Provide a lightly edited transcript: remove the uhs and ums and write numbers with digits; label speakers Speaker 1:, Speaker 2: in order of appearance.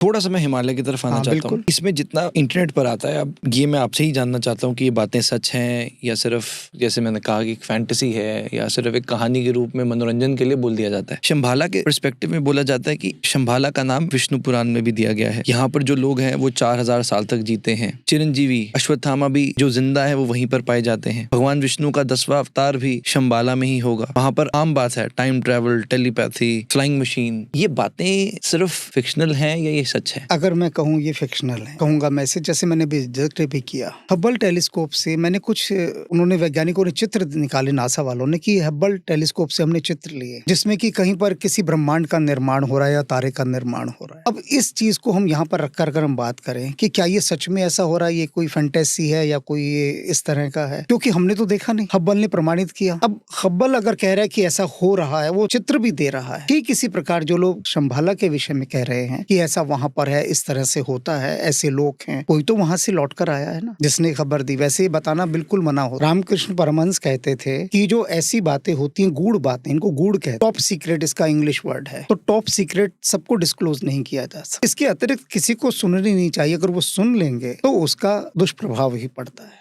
Speaker 1: थोड़ा सा मैं हिमालय की तरफ आना
Speaker 2: हाँ,
Speaker 1: चाहता हूँ।
Speaker 2: बिल्कुल।
Speaker 1: इसमें जितना इंटरनेट पर आता है, अब ये मैं आपसे ही जानना चाहता हूँ कि ये बातें सच हैं या सिर्फ जैसे मैंने कहा कि एक फैंटेसी है या सिर्फ एक कहानी के रूप में मनोरंजन के लिए बोल दिया जाता है। शंभाला के पर्सपेक्टिव में बोला जाता है कि शंभाला का नाम विष्णु पुराण में भी दिया गया है। यहाँ पर जो लोग हैं वो 4000 साल तक जीते हैं। चिरंजीवी अश्वत्थामा भी जो जिंदा है वो वहीं पर पाए जाते हैं। भगवान विष्णु का 10वां अवतार भी शंभाला में ही होगा। वहां पर आम बात है time travel, telepathy, flying machine. ये बातें सिर्फ फिक्शनल हैं या ये सच है?
Speaker 2: अगर मैं कहूँ ये फिक्शनल है, कहूंगा मैं इसे, जैसे मैंने भी जिक्र भी किया, हब्बल टेलीस्कोप से मैंने कुछ उन्होंने वैज्ञानिकों ने चित्र निकाले, नासा वालों ने, कि हब्बल टेलीस्कोप से हमने चित्र लिए जिसमें कि कहीं पर किसी ब्रह्मांड का निर्माण हो रहा है या तारे का निर्माण हो रहा है। अब इस चीज को हम यहाँ पर रख कर अगर हम बात करें कि क्या ये सच में ऐसा हो रहा है, ये कोई फैंटेसी है या कोई ये इस तरह का है, क्योंकि हमने तो देखा नहीं, हब्बल ने प्रमाणित किया। अब हब्बल अगर कह रहा है कि ऐसा हो रहा है, वो चित्र भी दे रहा है, ठीक इसी प्रकार जो लोग शंभाला के विषय में कह रहे हैं कि ऐसा वहां पर है, इस तरह से होता है, ऐसे लोग हैं, कोई तो वहां से लौट कर आया है ना जिसने खबर दी। वैसे बताना बिल्कुल मना हो। रामकृष्ण परमहंस कहते थे कि जो ऐसी बातें होती हैं, गूढ़ बातें, इनको गूढ़ कहते हैं, टॉप सीक्रेट इसका इंग्लिश वर्ड है। तो टॉप सीक्रेट सबको डिस्क्लोज नहीं किया जा सकता। इसके अतिरिक्त किसी को सुननी नहीं चाहिए। अगर वो सुन लेंगे तो उसका दुष्प्रभाव ही पड़ता है।